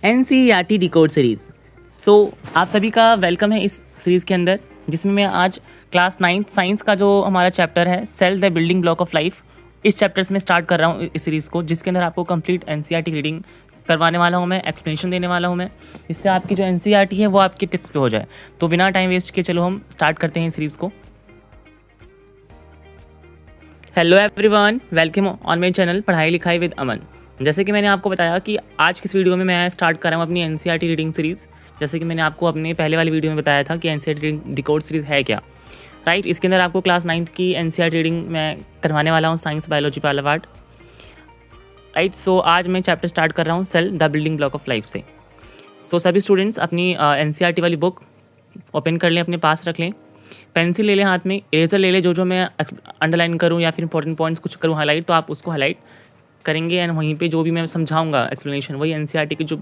NCERT decode series. सो आप सभी का वेलकम है इस सीरीज़ के अंदर, जिसमें मैं आज क्लास 9th साइंस का जो हमारा चैप्टर है cell the building block of life, इस चैप्टर से मैं स्टार्ट कर रहा हूँ इस सीरीज़ को, जिसके अंदर आपको कंप्लीट NCERT रीडिंग करवाने वाला हूँ मैं, एक्सप्लेनेशन देने वाला हूँ मैं, जिससे आपकी जो NCERT है वो आपके टिप्स पे हो जाए। तो बिना टाइम वेस्ट के चलो हम स्टार्ट करते हैं इस सीरीज़ को। Hello everyone, welcome on my channel पढ़ाई लिखाई विद अमन। जैसे कि मैंने आपको बताया कि आज की इस वीडियो में मैं स्टार्ट कर रहा हूँ अपनी NCERT रीडिंग सीरीज़। जैसे कि मैंने आपको अपने पहले वाली वीडियो में बताया था कि NCERT रीडिंग डिकोड सीरीज़ है क्या, राइट। इसके अंदर आपको क्लास 9th की NCERT रीडिंग मैं करवाने वाला हूँ, science biology part part, right. So आज मैं चैप्टर स्टार्ट कर रहा हूँ cell the building block of life से। सो सभी स्टूडेंट्स अपनी NCERT वाली बुक ओपन कर लें, अपने पास रख लें, पेंसिल ले लें हाथ में, इरेजर ले लें, जो मैं अंडरलाइन करूँ या फिर इंपॉर्टेंट पॉइंट्स कुछ करूँ हाईलाइट, तो आप उसको हाईलाइट करेंगे एंड वहीं पे जो भी मैं समझाऊंगा एक्सप्लेनेशन, वही NCERT की जो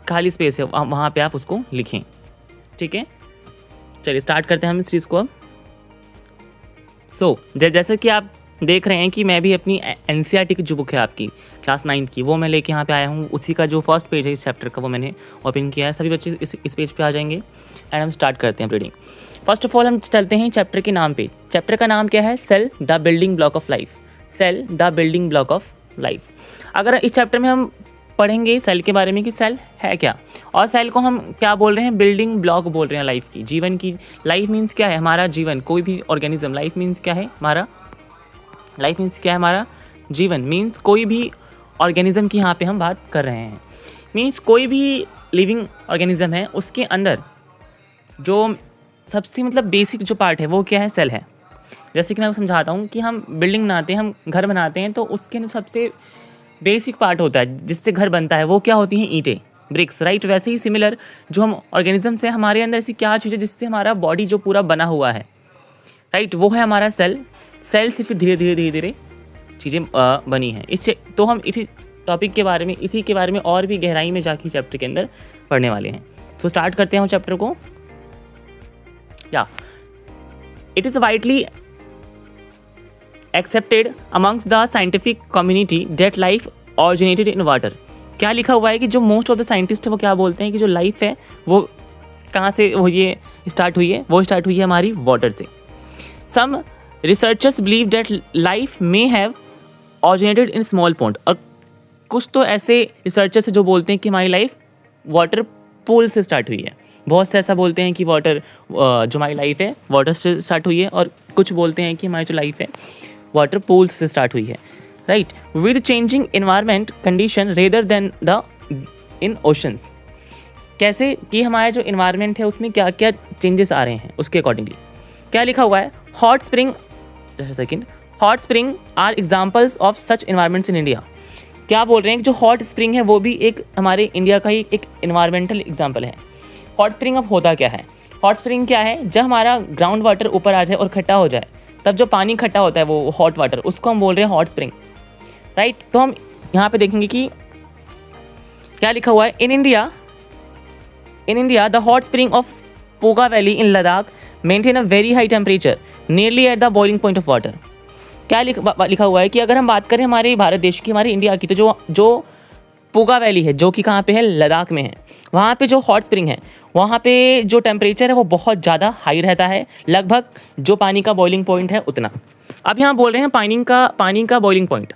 खाली स्पेस है वहाँ पे आप उसको लिखें, ठीक है। चलिए स्टार्ट करते हैं हम इस चीज़ को अब। सो जैसे कि आप देख रहे हैं कि मैं भी अपनी NCERT की जो बुक है आपकी क्लास 9th की, वो मैं लेके यहाँ पे आया हूँ। उसी का जो फर्स्ट पेज है इस चैप्टर का वो मैंने ओपन किया है। सभी बच्चे इस पेज पे आ जाएंगे एंड हम स्टार्ट करते हैं रीडिंग। फर्स्ट ऑफ ऑल हम चलते हैं चैप्टर के नाम पे। चैप्टर का नाम क्या है? Cell the building block of life. Cell the building block of life. अगर इस चैप्टर में हम पढ़ेंगे सेल के बारे में कि सेल है क्या, और सेल को हम क्या बोल रहे हैं? बिल्डिंग ब्लॉक बोल रहे हैं लाइफ की, जीवन की। लाइफ मीन्स क्या है? हमारा जीवन, कोई भी ऑर्गेनिज्म। लाइफ मीन्स क्या है? हमारा लाइफ मीन्स क्या है? हमारा जीवन मीन्स कोई भी ऑर्गेनिज्म की यहाँ पे हम बात कर रहे हैं। मीन्स कोई भी लिविंग ऑर्गेनिज्म है, उसके अंदर जो सबसे बेसिक जो पार्ट है वो क्या है? सेल है। जैसे कि मैं समझाता हूँ कि हम बिल्डिंग बनाते हैं, हम घर बनाते हैं, तो उसके अंदर सबसे बेसिक पार्ट होता है जिससे घर बनता है, वो क्या होती हैं? ईंटें, ब्रिक्स, राइट। वैसे ही सिमिलर जो हम ऑर्गेनिज्म है, हमारे अंदर ऐसी क्या चीज़ है जिससे हमारा बॉडी जो पूरा बना हुआ है, राइट, वो है हमारा सेल। सेल से फिर धीरे धीरे चीज़ें बनी हैं। इससे तो हम इसी टॉपिक के बारे में, इसी के बारे में और भी गहराई में जाके चैप्टर के अंदर पढ़ने वाले हैं। सो स्टार्ट करते हैं चैप्टर को। या it is widely accepted amongst the scientific community that life originated in water. क्या लिखा हुआ है कि जो मोस्ट ऑफ द साइंटिस्ट है वो क्या बोलते हैं कि जो लाइफ है वो कहाँ से वो ये स्टार्ट हुई है? वो स्टार्ट हुई है हमारी वाटर से। Some researchers believe that life may have originated in small pond. और कुछ तो ऐसे रिसर्चर्स हैं जो बोलते हैं कि हमारी लाइफ वाटर पूल से स्टार्ट हुई है। बहुत से ऐसा बोलते हैं कि वाटर जो हमारी लाइफ है वाटर से स्टार्ट हुई है, और कुछ बोलते हैं कि हमारी जो लाइफ है वाटर पूल से स्टार्ट हुई है, right. With changing environment condition rather than the in oceans. कैसे कि हमारा जो इन्वायरमेंट है उसमें क्या क्या चेंजेस आ रहे हैं, उसके अकॉर्डिंगली क्या लिखा हुआ है? Hot spring, second, hot spring are examples of such environments in India. क्या बोल रहे हैं कि जो हॉट स्प्रिंग है वो भी एक हमारे इंडिया का ही एक इन्वायरमेंटल एग्जाम्पल है। हॉट स्प्रिंग अब होता क्या है? हॉट स्प्रिंग क्या है? जब हमारा ग्राउंड वाटर ऊपर आ जाए और खट्टा हो जाए, तब जो पानी खट्टा होता है वो हॉट वाटर, उसको हम बोल रहे हैं हॉट स्प्रिंग, राइट। तो हम यहाँ पे देखेंगे कि क्या लिखा हुआ है? In India the hot spring of Puga valley in Ladakh maintain a very high temperature nearly at the boiling point of water. क्या लिखा हुआ है कि अगर हम बात करें हमारे भारत देश की, हमारे इंडिया की, तो जो पोगा वैली है जो कि कहाँ पे है? लद्दाख में है। वहाँ पे जो हॉट स्प्रिंग है वहाँ पे जो टेम्परेचर है वो बहुत ज़्यादा हाई रहता है, लगभग जो पानी का बॉइलिंग पॉइंट है उतना। अब यहाँ बोल रहे हैं पानी का बॉइलिंग पॉइंट,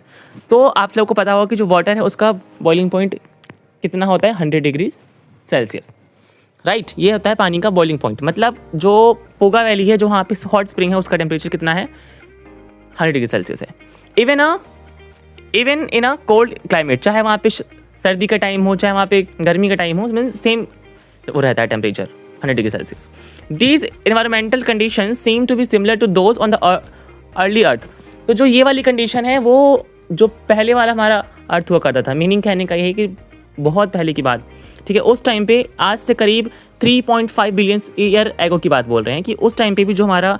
तो आप लोग को पता होगा कि जो वाटर है उसका बॉइलिंग पॉइंट कितना होता है? 100 डिग्री सेल्सियस, राइट। ये होता है पानी का बॉइलिंग पॉइंट। मतलब जो पोगा वैली है, जो वहाँ पे हॉट स्प्रिंग है, उसका टेम्परेचर कितना है? 100 डिग्री सेल्सियस है। Even in a cold climate, चाहे वहाँ पे सर्दी का टाइम हो, चाहे वहाँ पे गर्मी का टाइम हो, मीन सेम वो रहता है temperature 100 degree Celsius. These environmental condition seem to be similar to those on the early earth. तो जो ये वाली कंडीशन है वो जो पहले वाला हमारा अर्थ हुआ करता था, मीनिंग कहने का ये है कि बहुत पहले की बात, ठीक है, उस टाइम पे, आज से करीब 3.5 बिलियन ईयर एगो की बात बोल रहे हैं, कि उस टाइम पे भी जो हमारा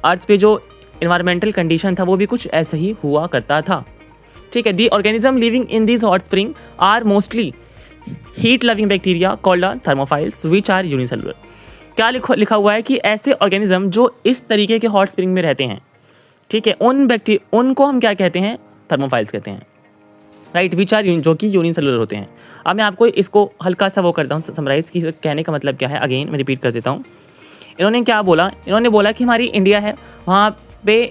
अर्थ पे जो इन्वायरमेंटल कंडीशन था वो भी कुछ ऐसा ही हुआ करता था, ठीक है। The organism living in this hot spring are mostly heat loving bacteria called thermophiles which are unicellular. क्या लिखा हुआ है कि ऐसे ऑर्गेनिज्म जो इस तरीके के हॉट स्प्रिंग में रहते हैं, ठीक है, उनको हम क्या कहते हैं? थर्मोफाइल्स कहते हैं, राइट, विच आर जो कि यूनिसेलुलर होते हैं। अब मैं आपको इसको हल्का सा वो करता हूँ समराइज़ की, कहने का मतलब क्या है, अगेन मैं रिपीट कर देता हूँ। इन्होंने क्या बोला, इन्होंने बोला कि हमारी इंडिया है, वहाँ पे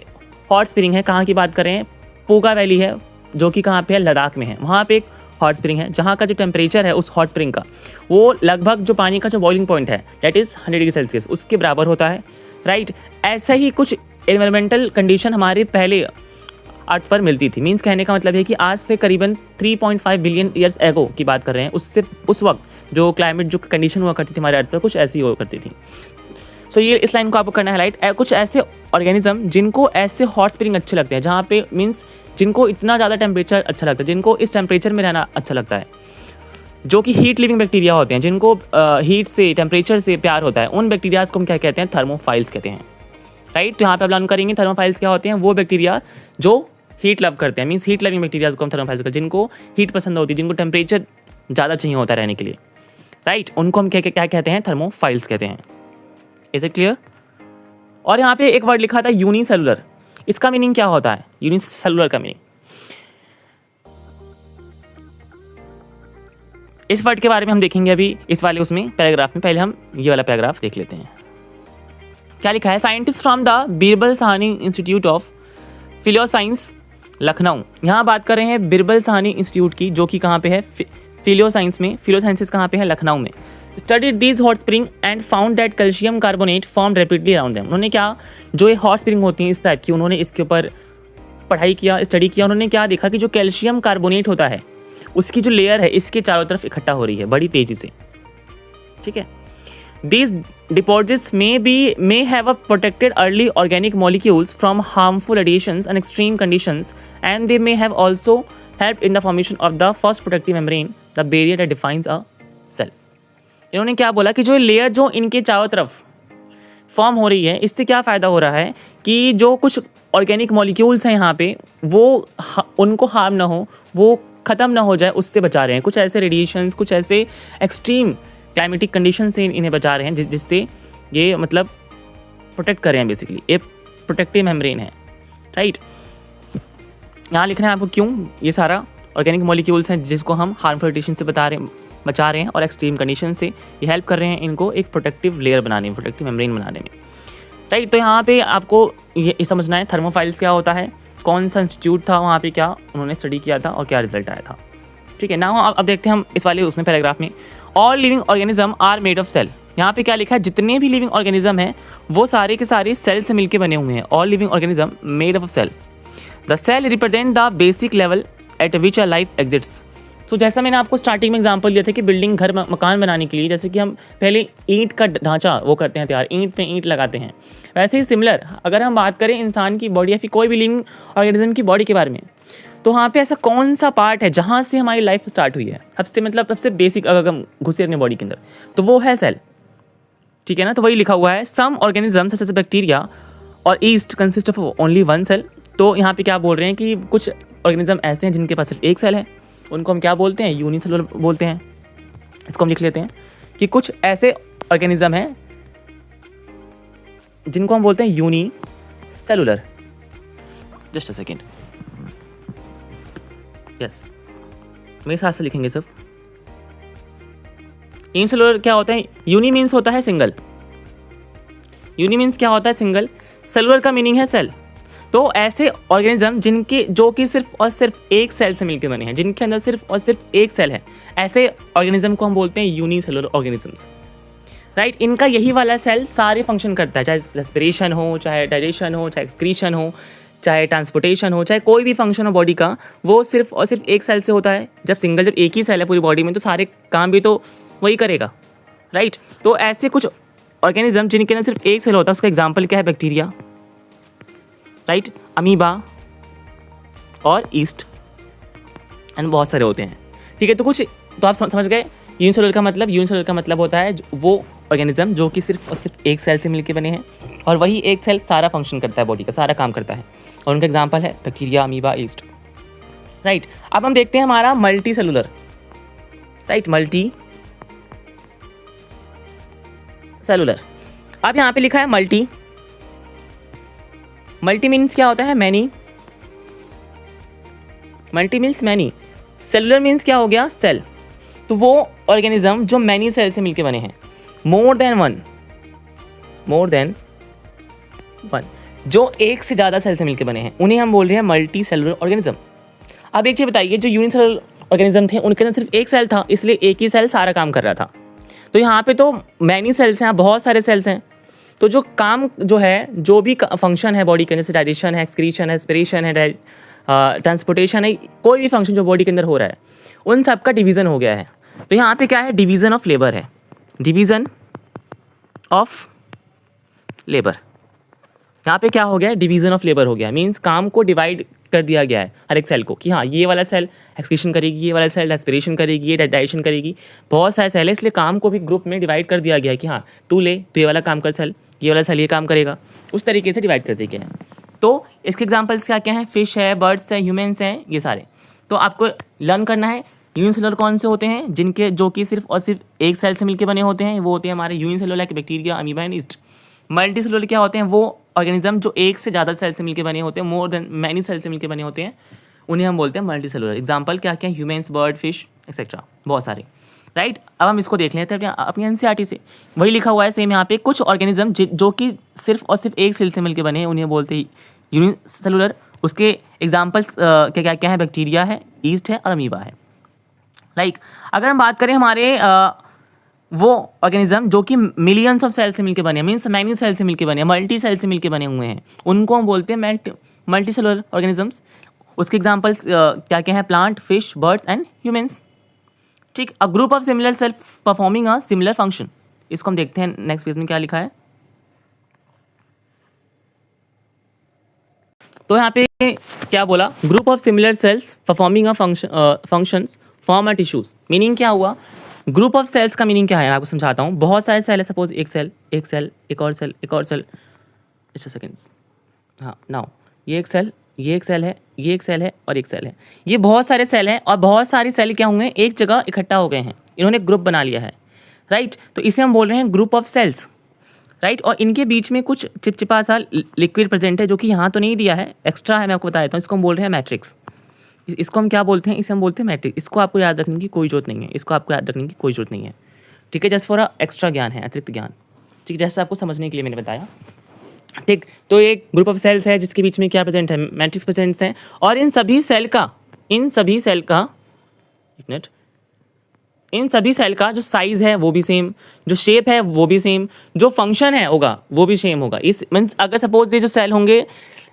हॉट स्प्रिंग है, कहाँ की बात करें, पोगा वैली है जो कि कहाँ पे है, लद्दाख में है। वहाँ पे एक हॉट स्प्रिंग है जहाँ का जो टेम्परेचर है उस हॉट स्प्रिंग का, वो लगभग जो पानी का जो बॉइलिंग पॉइंट है दैट इज़ 100 डिग्री सेल्सियस उसके बराबर होता है। राइट, ऐसा ही कुछ एनवायरमेंटल कंडीशन हमारे पहले अर्थ पर मिलती थी। मीन्स कहने का मतलब है कि आज से करीबन 3.5 बिलियन ईयर्स एगो की बात कर रहे हैं, उससे उस वक्त जो क्लाइमेट जो कंडीशन हुआ करती थी हमारे अर्थ पर कुछ ऐसी हुआ करती थी। सो ये इस लाइन को आपको करना है हाईलाइट। कुछ ऐसे ऑर्गेनिज्म जिनको ऐसे हॉट स्प्रिंग अच्छे लगते हैं, जहाँ पे मीन्स जिनको इतना ज़्यादा टेम्परेचर अच्छा लगता है, जिनको इस टेम्परेचर में रहना अच्छा लगता है, जो कि हीट लिविंग बैक्टीरिया होते हैं, जिनको हीट से टेम्परेचर से प्यार होता है, उन बैक्टीरियाज को हम क्या कहते हैं, थर्मोफाइल्स कहते हैं। राइट, तो यहाँ पे आप लर्न करेंगे थर्मोफाइल्स क्या होते हैं, वो बैक्टीरिया जो हीट लव करते हैं, मीन्स हीट लविंग बैक्टीरियाज को हम थर्मोफाइल्स कहते हैं, जिनको हीट पसंद होती है, जिनको टेम्परेचर ज़्यादा चाहिए होता है रहने के लिए। राइट, उनको हम क्या कहते हैं, थर्मोफाइल्स कहते हैं। Is it clear? और यहाँ पे एक वर्ड लिखा था यूनिसेलुलर, इसका मीनिंग क्या होता है, यूनिसेलुलर का मीनिंग, इस वर्ड के बारे में हम देखेंगे अभी इस वाले उसमें पैराग्राफ में। पहले हम ये वाला पैराग्राफ देख लेते हैं। क्या लिखा है, scientist from the Birbal Sahni institute of palaeoscience Lucknow, यहाँ बात कर रहे हैं बिरबल साहनी इंस्टीट्यूट की, जो कि कहाँ पे है, फिलोसाइंस में। फिलोसाइंसिस कहाँ पे है, लखनऊ में। Studied these hot spring and found that calcium carbonate form rapidly around them. उन्होंने क्या, जो ये हॉट स्प्रिंग होती हैं इस टाइप की, उन्होंने इसके ऊपर पढ़ाई किया, स्टडी किया। उन्होंने क्या देखा कि जो कैल्शियम कार्बोनेट होता है उसकी जो लेयर है इसके चारों तरफ इकट्ठा हो रही है बड़ी तेजी से। ठीक है, these deposits may have a protected early organic molecules from harmful radiations and extreme conditions, and they may have also helped in the formation of the first protective membrane, the barrier that defines a cell. इन्होंने क्या बोला कि जो layer जो इनके चारों तरफ form हो रही है, इससे क्या फ़ायदा हो रहा है कि जो कुछ ऑर्गेनिक मॉलिक्यूल्स हैं यहाँ पे, वो उनको हार्म ना हो, वो ख़त्म ना हो जाए, उससे बचा रहे हैं। कुछ ऐसे रेडिएशंस, कुछ ऐसे एक्सट्रीम क्लाइमेटिक कंडीशन से इन्हें बचा रहे हैं, जिससे ये मतलब प्रोटेक्ट कर रहे हैं। बेसिकली ये प्रोटेक्टिव मेम्ब्रेन है। राइट, यहाँ लिखना है आपको क्यों ये सारा ऑर्गेनिक मॉलिक्यूल्स हैं जिसको हम हार्मफुल रेडिएशन से बचा रहे हैं और एक्सट्रीम कंडीशन से ये हेल्प कर रहे हैं इनको एक प्रोटेक्टिव लेयर बनाने में, प्रोटेक्टिव मेम्ब्रेन बनाने में। राइट, तो यहाँ पे आपको ये समझना है थर्मोफाइल्स क्या होता है, कौन सा इंस्टीट्यूट था वहाँ पे, क्या उन्होंने स्टडी किया था और क्या रिजल्ट आया था। ठीक है, नाउ अब देखते हैं हम इस वाले उसमें पैराग्राफ में, all living organism are made of cell. यहाँ पे क्या लिखा है, जितने भी लिविंग ऑर्गेनिज्म हैं वो सारे के सारे सेल से मिलकर बने हुए हैं। All living organism made of cell. The cell represent the basic level at which a life exists. So जैसा मैंने आपको स्टार्टिंग में एग्जांपल दिया था कि बिल्डिंग, घर, मकान बनाने के लिए जैसे कि हम पहले ईंट का ढांचा वो करते हैं तैयार, ईंट पे ईंट लगाते हैं, वैसे ही सिमिलर अगर हम बात करें इंसान की बॉडी या फिर कोई भी लिविंग ऑर्गेनिज्म की बॉडी के बारे में, तो वहाँ पे ऐसा कौन सा पार्ट है जहाँ से हमारी लाइफ स्टार्ट हुई है, सबसे बेसिक अगर हम घुसे अपने बॉडी के अंदर, तो वो है सेल। ठीक है ना, तो वही लिखा हुआ है, some organism such as bacteria और yeast consist of only one cell. तो यहाँ पे क्या बोल रहे हैं कि कुछ ऑर्गेनिज्म ऐसे हैं जिनके पास सिर्फ एक सेल है, उनको हम क्या बोलते हैं, यूनिसेलुलर बोलते हैं। इसको हम लिख लेते हैं कि कुछ ऐसे ऑर्गेनिज्म हैं जिनको हम बोलते हैं unicellular. Just a second, yes, मेरे साथ से लिखेंगे सब। यूनिसेलुलर क्या होता है, यूनि मीन्स होता है सिंगल, यूनि मीन्स क्या होता है, सिंगल। सेलुलर का मीनिंग है सेल। तो ऐसे ऑर्गेनिज्म जिनके जो कि सिर्फ और सिर्फ एक सेल से मिलकर बने हैं, जिनके अंदर सिर्फ और सिर्फ एक सेल है, ऐसे ऑर्गेनिज्म को हम बोलते हैं यूनिसेलुलर ऑर्गेनिजम्स। राइट, इनका यही वाला सेल सारे फंक्शन करता है, चाहे रेस्पिरेशन हो, चाहे डाइजेशन हो, चाहे एक्सक्रीशन हो, चाहे ट्रांसपोर्टेशन हो, चाहे कोई भी फंक्शन हो बॉडी का, वो सिर्फ और सिर्फ एक सेल से होता है। जब एक ही सेल है पूरी बॉडी में, तो सारे काम भी तो वही करेगा। राइट, तो ऐसे कुछ ऑर्गेनिज्म जिनके अंदर सिर्फ एक सेल होता है, उसका एग्जाम्पल क्या है, बैक्टीरिया, राइट, अमीबा और ईस्ट, एंड बहुत सारे होते हैं। ठीक है, तो कुछ तो आप समझ गए यूनिसेलुलर का मतलब होता है वो ऑर्गेनिज्म जो कि सिर्फ और सिर्फ एक सेल से मिलकर बने हैं, और वही एक सेल सारा फंक्शन करता है, बॉडी का सारा काम करता है, और उनका एग्जांपल है बैक्टीरिया, अमीबा, ईस्ट। राइट, अब हम देखते हैं हमारा multi cellular. Right, multi cellular. अब यहाँ पे लिखा है मल्टी। मल्टी मीन्स क्या होता है, many. Multi means many. Cellular means क्या हो गया, सेल, तो वो ऑर्गेनिज्म जो मैनी सेल से मिलकर बने हैं, मोर देन वन, जो एक से ज़्यादा सेल से मिलकर बने हैं, उन्हें हम बोल रहे हैं मल्टी सेलुलर ऑर्गेनिज्म। अब एक चीज़ बताइए, जो यूनिसेलुलर ऑर्गेनिज्म थे उनके अंदर सिर्फ एक सेल था, इसलिए एक ही सेल सारा काम कर रहा था। तो यहाँ पे तो मैनी सेल्स हैं, बहुत सारे सेल्स हैं, तो जो काम जो है, जो भी फंक्शन है बॉडी के अंदर, जैसे डाइजेशन है, एक्सक्रीशन है, एस्पिरेशन है, ट्रांसपोर्टेशन है, कोई भी फंक्शन जो बॉडी के अंदर हो रहा है, उन सब का डिवीज़न हो गया है। तो यहाँ पे क्या है, डिवीज़न ऑफ लेबर है, डिवीज़न ऑफ लेबर। यहाँ पे क्या हो गया है, डिवीज़न ऑफ लेबर हो गया, मीन्स काम को डिवाइड कर दिया गया है हर एक सेल को, कि हाँ ये वाला सेल एक्सक्रीशन करेगी, ये वाला सेल एस्पिरेशन करेगी, ये डाइजेशन करेगी, बहुत सारे सेल है, इसलिए काम को भी ग्रुप में डिवाइड कर दिया गया है कि हाँ तू ये वाला काम कर सेल, ये वाला सेल ये काम करेगा, उस तरीके से डिवाइड कर दिया गया है। तो इसके एग्जाम्पल्स क्या क्या हैं, फिश है, बर्ड्स है, ह्यूमन्स हैं, ये सारे। तो आपको लर्न करना है यूनिसेलुलर कौन से होते हैं, जिनके जो कि सिर्फ और सिर्फ एक सेल से मिलकर बने होते हैं, वो होते हैं हमारे unicellular, like bacteria, amoeba and yeast. Multi cellular क्या होते हैं, वो ऑर्गेनिज्म जो एक से ज़्यादा सेल से मिलकर बने होते हैं, मोर देन मैनी सेल से मिलकर बने होते हैं, उन्हें हम बोलते हैं मल्टी सेलुलर। एग्जाम्पल क्या क्या, ह्यूमन्स, बर्ड, फिश एक्सेट्रा, बहुत सारे, राइट। अब हम इसको देख लेते हैं अपनी एनसीईआरटी से, वही लिखा हुआ है सेम यहाँ पे, कुछ ऑर्गेनिज्म जो कि सिर्फ और सिर्फ एक सेल से मिलकर बने हैं, उन्हें बोलते हैं यूनिसेलुलर। उसके एग्जाम्पल्स क्या क्या क्या है, बैक्टीरिया है, यीस्ट है और अमीबा है। लाइक अगर हम बात करें हमारे वो ऑर्गेनिज्म जो कि मिलियंस ऑफ सेल से मिलकर बने हैं, मीन्स मैनी सेल से मिलकर बने हैं, मल्टी सेल से मिलकर बने हुए हैं, उनको हम बोलते हैं मल्टी सेलुलर ऑर्गेनिजम्स। उसके एग्जाम्पल्स क्या क्या हैं, plant, fish, birds and humans. ठीक, a group of similar cell performing a similar function. इसको हम देखते हैं नेक्स्ट पेज में क्या लिखा है। तो यहाँ पे क्या बोला, group of similar sales performing a functions form a tissues. Meaning क्या हुआ, ग्रुप ऑफ सेल्स का मीनिंग क्या है, मैं आपको समझाता हूँ। बहुत सारे सेल है, सपोज एक सेल, एक और सेल, एक और सेल, अच्छा सेकेंड्स, हाँ नाउ ये एक सेल, ये एक सेल है, ये एक सेल है और एक सेल है, ये बहुत सारे सेल हैं और बहुत सारी सेल क्या होंगे, एक जगह इकट्ठा हो गए हैं, इन्होंने ग्रुप बना लिया है, राइट। तो इसे हम बोल रहे हैं ग्रुप ऑफ सेल्स, राइट। और इनके बीच में कुछ चिपचिपा सा लिक्विड प्रेजेंट है, जो कि यहाँ तो नहीं दिया है, एक्स्ट्रा है, मैं आपको बता देता हूँ। इसको हम बोल रहे हैं मैट्रिक्स। इसको हम क्या बोलते हैं, इसे हम बोलते हैं मैट्रिक्स। इसको आपको याद रखने की कोई जरूरत नहीं है, इसको आपको याद रखने की कोई जरूरत नहीं है, ठीक है। जस्ट फॉर एक्स्ट्रा ज्ञान है, अतिरिक्त ज्ञान, ठीक, जैसे आपको समझने के लिए मैंने बताया, ठीक। तो एक ग्रुप ऑफ सेल्स है जिसके बीच में क्या प्रेजेंट है, मैट्रिक्स प्रेजेंट्स हैं। और इन सभी सेल का एक मिनट, इन सभी सेल का जो साइज है वो भी सेम, जो शेप है वो भी सेम, जो फंक्शन है होगा वो भी सेम होगा। इस मीन्स अगर सपोज ये जो सेल होंगे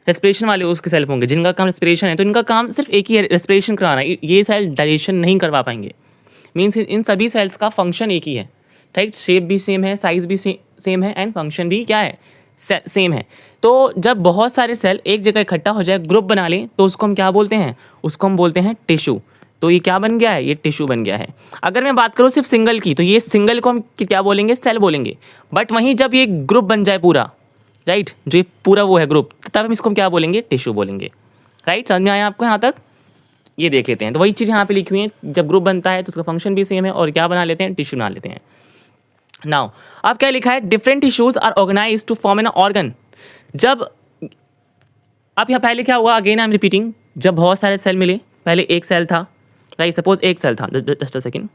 रेस्पिरेशन वाले उसके सेल होंगे जिनका काम रेस्पिरेशन है, तो इनका काम सिर्फ एक ही है, रेस्पिरेशन कराना। ये सेल डाइजेशन नहीं करवा पाएंगे। मीन्स इन सभी सेल्स का फंक्शन एक ही है, राइट। शेप भी सेम है, साइज भी सेम है एंड फंक्शन भी क्या है, सेम है। तो जब बहुत सारे सेल एक जगह इकट्ठा हो जाए, ग्रुप बना लें, तो उसको हम क्या बोलते हैं, उसको हम बोलते हैं टिश्यू। तो ये क्या बन गया है, ये टिश्यू बन गया है। अगर मैं बात करूँ सिर्फ सिंगल की, तो ये सिंगल को हम क्या बोलेंगे, सेल बोलेंगे। बट वहीं जब ये ग्रुप बन जाए पूरा, राइट, जो ये पूरा वो है ग्रुप, तब हम इसको क्या बोलेंगे, टिश्यू बोलेंगे, राइट। समझ में आया आपको यहाँ तक, ये देख लेते हैं। तो वही चीज़ यहाँ पे लिखी हुई है, जब ग्रुप बनता है तो उसका फंक्शन भी सेम है और क्या बना लेते हैं, टिश्यू बना लेते हैं। नाउ अब क्या लिखा है, different tissues are organised to form an organ. जब अब यहाँ पहले क्या हुआ, अगेन आई एम रिपीटिंग, जब बहुत सारे सेल मिले, पहले एक सेल था, राइट, सपोज एक सेल था, जस्ट अ सेकेंड,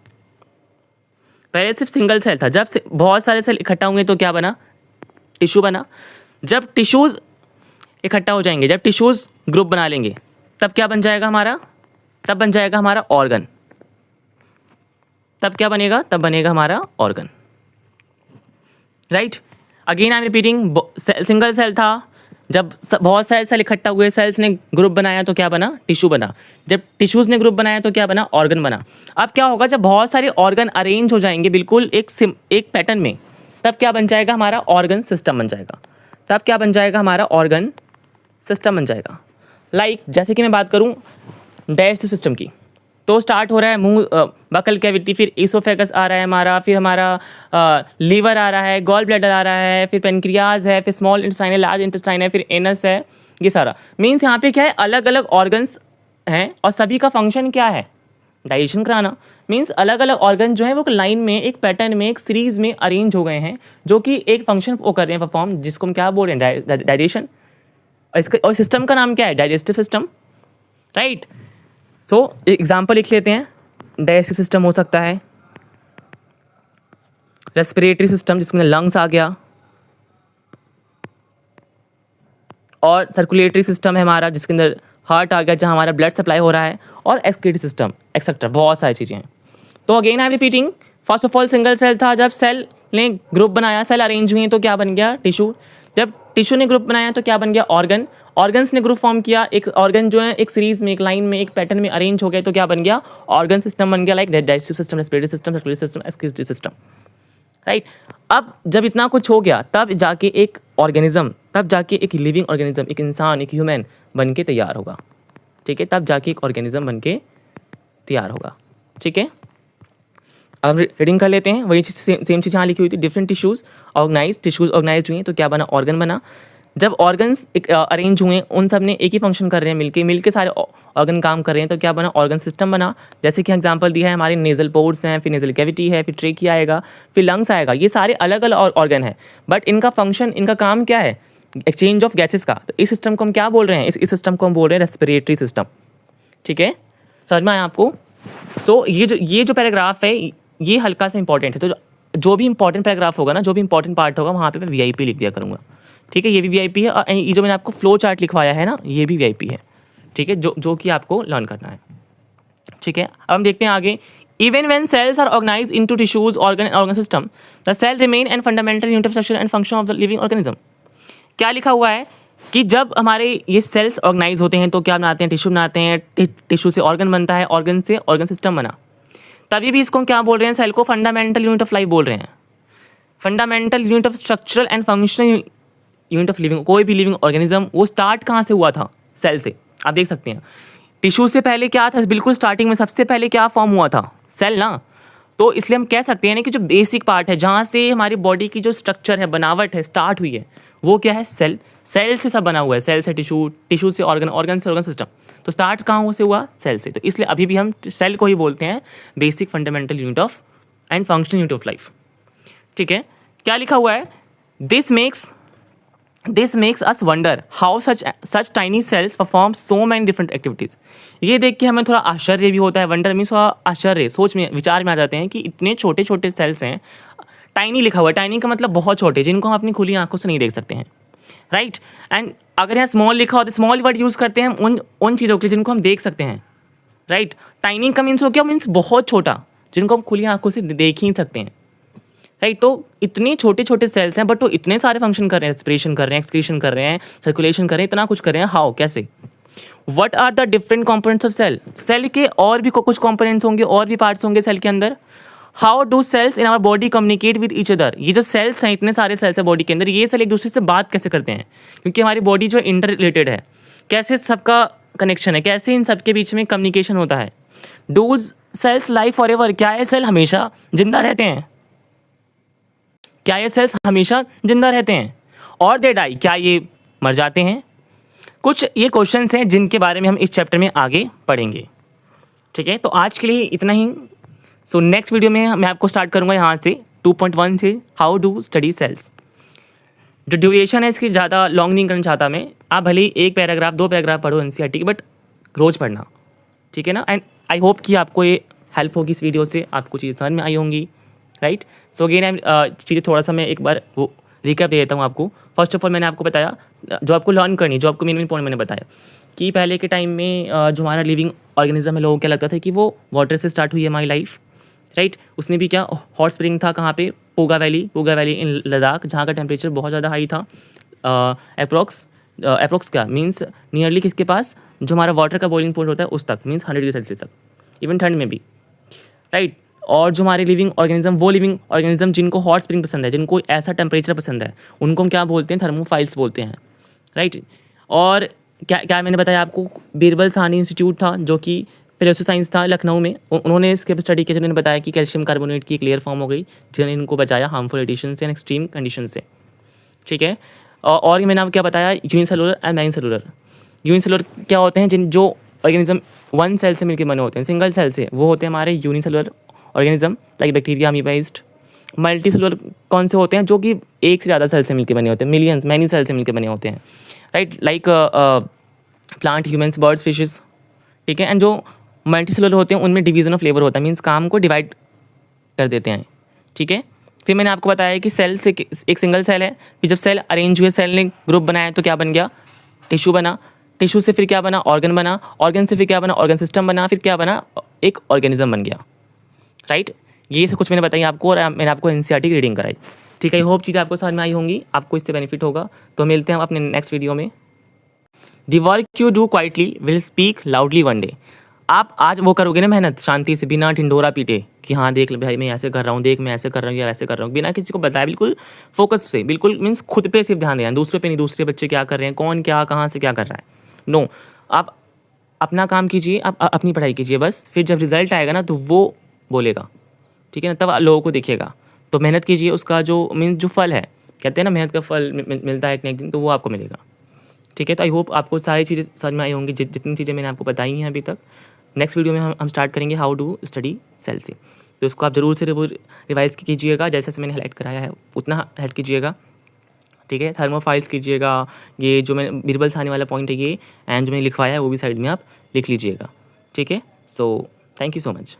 पहले सिर्फ सिंगल सेल था। जब बहुत सारे सेल इकट्ठा होंगे तो क्या बना, टिश्यू बना। जब टिश्यूज इकट्ठा हो जाएंगे, जब टिश्यूज ग्रुप बना लेंगे, तब क्या बन जाएगा हमारा, तब बन जाएगा हमारा ऑर्गन। तब क्या बनेगा, तब बनेगा हमारा organ, right. Again I am repeating, single cell था, जब बहुत सारे सेल इकट्ठा हुए, सेल्स ने ग्रुप बनाया तो क्या बना, टिश्यू बना। जब टिश्यूज ने ग्रुप बनाया तो क्या बना, ऑर्गन बना। अब क्या होगा, जब बहुत सारे ऑर्गन अरेंज हो जाएंगे बिल्कुल एक पैटर्न में, तब क्या बन जाएगा, हमारा ऑर्गन सिस्टम बन जाएगा। तब क्या बन जाएगा, हमारा ऑर्गन सिस्टम बन जाएगा। लाइक जैसे कि मैं बात करूँ डाइजेस्टिव सिस्टम की, तो स्टार्ट हो रहा है मुंह, बकल कैविटी, फिर ईसोफेगस आ रहा है हमारा, फिर हमारा लीवर आ रहा है, गॉल ब्लैडर आ रहा है, फिर पेनक्रियाज है, फिर स्मॉल इंटेस्टाइन है, लार्ज इंटेस्टाइन है, फिर एनस है, ये सारा। मीन्स यहाँ पे क्या है, अलग अलग ऑर्गन्स हैं और सभी का फंक्शन क्या है, डाइजेशन कराना। मीन्स अलग अलग ऑर्गन जो है वो लाइन में, एक पैटर्न में, एक सीरीज में अरेंज हो गए हैं, जो कि एक फंक्शन वो कर रहे हैं परफॉर्म, जिसको हम क्या बोल रहे हैं, डाइजेशन। और इसका और सिस्टम का नाम क्या है, digestive system, right. So example लिख लेते हैं। डाइजेस्टिव सिस्टम हो सकता है, रेस्पिरेटरी सिस्टम जिसमें लंग्स आ गया, और सर्कुलेटरी सिस्टम है हमारा जिसके अंदर हार्ट आ गया जहाँ हमारा ब्लड सप्लाई हो रहा है, और एक्सक्रीटरी सिस्टम एक्सेट्रा, बहुत सारी चीज़ें हैं। तो again I am repeating, first of all single cell था, जब सेल ने ग्रुप बनाया, सेल अरेंज हुए तो क्या बन गया? टिश्यू। जब टिश्यू ने ग्रुप बनाया तो क्या बन गया? ऑर्गन। ऑर्गन्स ने ग्रुप फॉर्म किया, एक ऑर्गन जो है एक सीरीज में, एक लाइन में, एक पैटर्न में अरेंज हो गए तो क्या बन गया? ऑर्गन सिस्टम बन गया, like digestive system, respiratory system, circulatory system, excretory system, right. अब जब इतना कुछ हो गया तब जाके एक ऑर्गेनिज्म, तब जाके एक लिविंग ऑर्गेनिज्म, एक इंसान, एक ह्यूमन बन के तैयार होगा, ठीक है? तब जाके एक ऑर्गेनिज्म बन के तैयार होगा, ठीक है? अब रीडिंग कर लेते हैं, वही चीज़ सेम चीज़ यहाँ लिखी हुई थी। डिफरेंट टिश्यूज़ ऑर्गेनाइज हुए तो क्या बना? ऑर्गन बना। जब ऑर्गन्स एक अरेंज हुए, उन सब ने एक ही फंक्शन कर रहे हैं, मिलके सारे ऑर्गन काम कर रहे हैं तो क्या बना? ऑर्गन सिस्टम बना। जैसे कि एग्जांपल दिया है, हमारे नेजल पोर्स हैं, फिर नेजल कैविटी है, फिर ट्रेकिया आएगा, फिर लंग्स आएगा। ये सारे अलग अलग ऑर्गन है, बट इनका फंक्शन, इनका काम क्या है? एक्सचेंज ऑफ गैसेस का। तो इस सिस्टम को हम क्या बोल रहे हैं? इस सिस्टम को हम बोल रहे हैं रेस्पिरेटरी सिस्टम, ठीक है? समझ में आया आपको? सो ये जो पैराग्राफ है ये हल्का सा इंपॉर्टेंट है, तो जो भी इंपॉर्टेंट पैराग्राफ होगा ना, जो भी इंपॉर्टेंट पार्ट होगा वहाँ पे मैं वीआईपी लिख दिया करूँगा, ठीक है? ये भी वीआईपी है, और ये जो मैंने आपको फ्लो चार्ट लिखवाया है ना, ये भी वीआईपी है, ठीक है? जो कि आपको लर्न करना है, ठीक है? अब हम देखते हैं आगे। Even when cells are organised into tissues, organ system, the cell remain and fundamental unit of structure and function of the living organism. क्या लिखा हुआ है कि जब हमारे ये सेल्स ऑर्गेनाइज होते हैं तो क्या बनाते हैं? टिश्यू बनाते हैं, टिश्यू से ऑर्गन बनता है, ऑर्गन से ऑर्गन सिस्टम बना। तभी भी इसको हम क्या बोल रहे हैं? सेल को फंडामेंटल यूनिट ऑफ लाइफ बोल रहे हैं, fundamental unit of structural and functional unit of living. कोई भी लिविंग ऑर्गेनिज्म वो स्टार्ट कहाँ से हुआ था? सेल से। आप देख सकते हैं टिश्यू से पहले क्या था? बिल्कुल स्टार्टिंग में सबसे पहले क्या फॉर्म हुआ था? सेल ना। तो इसलिए हम कह सकते हैं ना कि जो बेसिक पार्ट है, जहाँ से हमारी बॉडी की जो स्ट्रक्चर है, बनावट है, स्टार्ट हुई है, वो क्या है? सेल। सेल से सब बना हुआ है, सेल से टिश्यू, टिश्यू से ऑर्गन, ऑर्गन से ऑर्गन सिस्टम। तो स्टार्ट कहाँ से हुआ? सेल से। तो इसलिए अभी भी हम सेल को ही बोलते हैं basic fundamental unit of and functional unit of life, ठीक है? क्या लिखा हुआ है? This makes us wonder how such tiny cells perform so many different activities. ये देख के हमें थोड़ा आश्चर्य भी होता है, वंडर मीन्स आश्चर्य, सोच में, विचार में आ जाते हैं कि इतने छोटे छोटे सेल्स हैं। टाइनी लिखा हुआ है, टाइनी का मतलब बहुत छोटे, जिनको हम अपनी खुली आंखों से नहीं देख सकते हैं, राइट? एंड अगर यहाँ स्मॉल लिखा होता है, स्मॉल वर्ड यूज़ करते हैं हम उन चीज़ों के लिए जिनको हम देख सकते हैं, राइट? टाइनी का मीन्स हो गया, मीन्स बहुत छोटा, जिनको हम खुली आंखों से देख ही नहीं सकते हैं, राइट? तो इतने छोटे छोटे सेल्स हैं, बट वो इतने सारे फंक्शन कर रहे हैं, रेस्पिरेशन कर रहे हैं, एक्सक्रीशन कर रहे हैं, सर्कुलेशन कर रहे हैं, इतना कुछ कर रहे हैं। हाउ? कैसे? What are the different components of cell? Cell के और भी कुछ कंपोनेंट्स होंगे, और भी पार्ट्स होंगे सेल के अंदर। How do cells in our body communicate with each other? ये जो सेल्स हैं, इतने सारे सेल्स हैं बॉडी के अंदर, ये सेल एक दूसरे से बात कैसे करते हैं? क्योंकि हमारी बॉडी जो इंटर रिलेटेड है, कैसे सबका कनेक्शन है, कैसे इन सबके बीच में कम्युनिकेशन होता है? Do cells life forever? क्या ये सेल हमेशा जिंदा रहते हैं? क्या ये सेल्स हमेशा जिंदा रहते हैं? और दे डाई? क्या ये मर जाते हैं? कुछ ये क्वेश्चंस हैं जिनके बारे में हम इस चैप्टर में आगे पढ़ेंगे, ठीक है? तो आज के लिए इतना ही। सो नेक्स्ट वीडियो में मैं आपको स्टार्ट करूंगा यहाँ से 2.1 से, हाउ डू स्टडी सेल्स। जो ड्यूरेशन है इसकी ज़्यादा लॉन्ग नहीं करना चाहता मैं, आप भले ही 1 पैराग्राफ 2 पैराग्राफ पढ़ो एनसीईआरटी की, बट रोज़ पढ़ना, ठीक है ना? एंड आई होप कि आपको ये हेल्प होगी इस वीडियो से, आपको चीज़ें समझ में आई होंगी, राइट? सो अगेन चीज़ें थोड़ा सा मैं एक बार वो रिकैप दे देता हूँ आपको। फर्स्ट ऑफ ऑल मैंने आपको बताया जो आपको लर्न करनी, जो आपको मेन पॉइंट मैंने बताया कि पहले के टाइम में जो हमारा लिविंग ऑर्गेनिज्म है, लोगों को क्या लगता था कि वो वाटर से स्टार्ट हुई है हमारी लाइफ, राइट? उसमें भी क्या हॉट स्प्रिंग था, कहाँ पे? पोगा वैली इन लद्दाख, जहाँ का टेम्परेचर बहुत ज़्यादा हाई था। अप्रोक्स क्या मीन्स नियरली किसके पास जो हमारा वाटर का बॉइलिंग पॉइंट होता है उस तक, मीन्स 100 डिग्री सेल्सियस तक, इवन ठंड में भी, राइट? और जो हमारे लिविंग ऑर्गेनिज्म जिनको हॉट स्प्रिंग पसंद है, जिनको ऐसा टेम्परेचर पसंद है, उनको हम क्या बोलते हैं? थर्मोफाइल्स बोलते हैं, राइट? और क्या मैंने बताया आपको, बीरबल साहनी इंस्टीट्यूट था जो कि फिलोसफी साइंस था लखनऊ में, उन्होंने इसके स्टडी किया, जिन्होंने बताया कि कैल्शियम कार्बोनेट की एक लेयर फॉर्म हो गई, जिन्होंने इनको बचाया हार्मफुल रेडिएशन से एंड एक्सट्रीम कंडीशन से, ठीक है? और मैंने आपको क्या बताया, यूनिसेलुलर एंड मैनिसेलुलर। यूनिसेलुलर क्या होते हैं? जो ऑर्गेनिज्म 1 सेल से मिलकर बने होते हैं, सिंगल सेल से, वो होते हैं हमारे unicellular organism, like bacteria, amoeba, yeast. Multi cellular कौन से होते हैं? जो कि एक से ज़्यादा सेल से मिलकर बने होते हैं, मैनी सेल से मिलकर बने होते हैं, right? Like plant, humans, birds, fishes, ठीक है? एंड जो मल्टी सेलुलर होते हैं उनमें डिवीजन ऑफ लेबर होता है, मीन्स काम को डिवाइड कर देते हैं, ठीक है। फिर मैंने आपको बताया कि सेल से एक सिंगल सेल है, फिर जब सेल अरेंज हुए, सेल ने ग्रुप बनाया तो क्या बन गया, टिश्यू बना, टिश्यू से फिर क्या बना, ऑर्गन बना, ऑर्गन से फिर क्या बना, ऑर्गन सिस्टम बना, फिर क्या बना, एक ऑर्गेनिज्म बन गया, राइट। ये सब कुछ मैंने बताई आपको और मैंने आपको एनसीईआरटी की रीडिंग कराई, ठीक है। आई होप चीज़ें आपको समझ में आई होंगी, आपको इससे बेनिफिट होगा। तो मिलते हैं हम अपने नेक्स्ट वीडियो में। The work you do quietly will speak loudly one day. आप आज वो करोगे ना मेहनत शांति से, बिना ढिंडोरा पीटे कि हाँ देख ले भाई मैं ऐसे कर रहा हूँ, देख मैं ऐसे कर रहा हूँ या वैसे कर रहा हूँ, बिना किसी को बताया, बिल्कुल फोकस से, बिल्कुल मीन्स खुद पे सिर्फ ध्यान देना, दूसरे पे नहीं, दूसरे बच्चे क्या कर रहे हैं, कौन क्या कहाँ से क्या कर रहा है, नो। आप अपना काम कीजिए, आप अपनी पढ़ाई कीजिए बस, फिर जब रिजल्ट आएगा ना तो वो बोलेगा, ठीक है ना, तब लोगों को दिखेगा। तो मेहनत कीजिए, उसका जो मीन्स जो फल है, कहते हैं ना मेहनत का फल मिलता है एक न एक दिन, तो वो आपको मिलेगा, ठीक है। तो आई होप आपको सारी चीज़ें समझ में आई होंगी, जितनी चीज़ें मैंने आपको बताई हैं अभी तक। नेक्स्ट वीडियो में हम स्टार्ट करेंगे हाउ टू स्टडी सेल से, तो इसको आप ज़रूर से रिवाइज कीजिएगा, जैसे जैसे मैंने हाईलाइट कराया है उतना हाईलाइट कीजिएगा, ठीक है। थर्मोफाइल्स कीजिएगा, ये जो मैंने बीरबल्स आने वाला पॉइंट है ये, एंड जो मैंने लिखवाया है वो भी साइड में आप लिख लीजिएगा, ठीक है। So thank you so much.